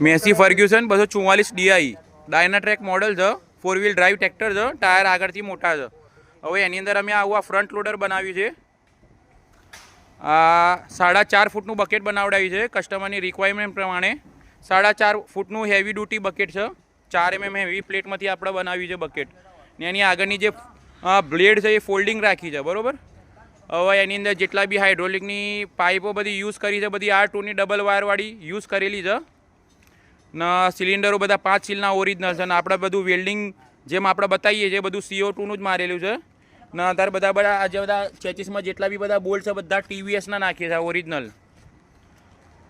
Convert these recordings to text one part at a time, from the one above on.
Massey Fergusson 244 DI ડાયનાટ્રેક model છે, 4 wheel drive tractor છે, tyre આગળથી મોટા છે. હવે એની અંદર અમે આવું આ ફ્રન્ટ લોડર બનાવ્યું છે. આ 4.5 ફૂટનું બકેટ બનાવડાવ્યું છે કસ્ટમરની રિક્વાયરમેન્ટ પ્રમાણે. 4.5 ફૂટનું હેવી ડ્યુટી બકેટ છે, 4 mm હેવી પ્લેટમાંથી આપણે બનાવ્યું છે બકેટ. ને એની આગળની જે બ્લેડ છે એ ફોલ્ડિંગ રાખી છે, બરાબર. હવે એની અંદર જેટલા બી હાઇડ્રોલિકની પાઇપો બધી યુઝ કરી છે, બધી R2ની ડબલ વાયરવાળી યુઝ કરેલી છે. ને સિલિન્ડરો બધા 5 સીલના ઓરિજિનલ છે. ને આપણે બધું વેલ્ડિંગ જેમ આપણે બતાવીએ છીએ બધું CO2નું જ મારેલું છે. ને અત્યારે બધા આજે બધા ચેચીસમાં જેટલા બી બધા બોલ્ટ છે બધા TVSના નાખીએ છે ઓરિજિનલ.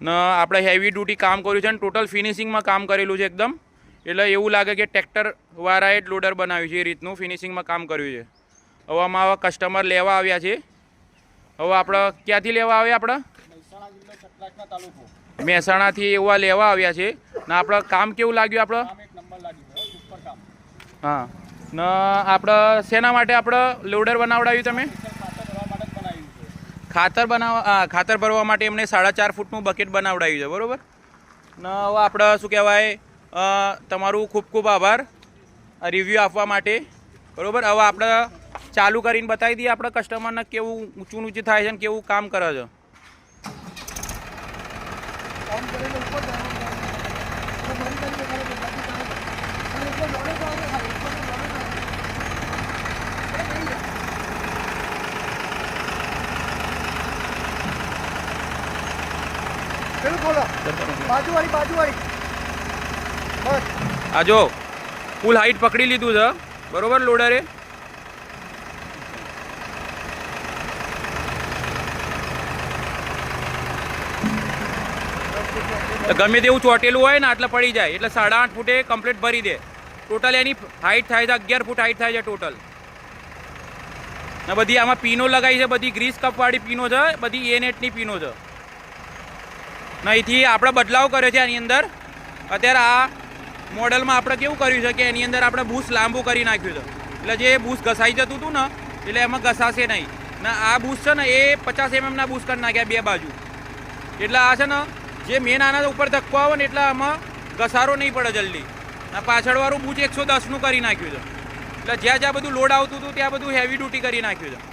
ને આપણે હેવી ડ્યુટી કામ કર્યું છે અને ટોટલ ફિનિશિંગમાં કામ કરેલું છે એકદમ. એટલે એવું લાગે કે ટ્રેક્ટરવાળાએ જ લોડર બનાવ્યું છે એ રીતનું ફિનિશિંગમાં કામ કર્યું છે. હવે આમાં હવે કસ્ટમર લેવા આવ્યા છે. હવે આપણે ક્યાંથી લેવા આવ્યા? આપણે મહેસાણાથી એવા લેવા આવ્યા છે. ને આપણે કામ કેવું લાગ્યું? આપણે હા. ને આપણે શેના માટે આપણે લોડર બનાવડાવ્યું? તમે ખાતર ભરવા માટે એમને 4.5 ફૂટનું બકેટ બનાવડાવ્યું છે, બરાબર. ને હવે આપણે શું કહેવાય, તમારું ખૂબ ખૂબ આભાર રિવ્યૂ આપવા માટે, બરાબર. હવે આપણે ચાલુ કરીને બતાવી દઈએ આપણે કસ્ટમરને કેવું ઊંચું થાય છે અને કેવું કામ કરે છે. આ જો ફૂલ હાઈટ પકડી લીધું છે, બરોબર. લોડરે ગમે તેવું ચોટેલું હોય ને એટલે પડી જાય. એટલે 8.5 ફૂટે કમ્પ્લીટ ભરી દે. ટોટલ એની હાઈટ થાય છે 11 ફૂટ હાઈટ થાય છે ટોટલ. ને બધી આમાં પીનો લગાવી છે, બધી ગ્રીસ કપવાળી પીનો છે, બધી A-નેટની પીનો છે. ને અહીંથી આપણે બદલાવ કર્યો છે આની અંદર. અત્યારે આ મોડલમાં આપણે કેવું કર્યું છે કે એની અંદર આપણે બૂસ લાંબુ કરી નાખ્યું છે. એટલે જે બૂસ ઘસાઈ જતું હતું ને એટલે એમાં ઘસાશે નહીં. ને આ બૂસ છે ને એ 50 mm બૂસ કરી નાખ્યા બે બાજુ. એટલે આ છે ને જે મેન આના ઉપર ધક્કો આવે ને એટલે આમાં ઘસારો નહીં પડે જલ્દી. આ પાછળવાળું બૂચ 110નું કરી નાખ્યું છે. એટલે જ્યાં જ્યાં બધું લોડ આવતું હતું ત્યાં બધું હેવી ડ્યુટી કરી નાખ્યું છે.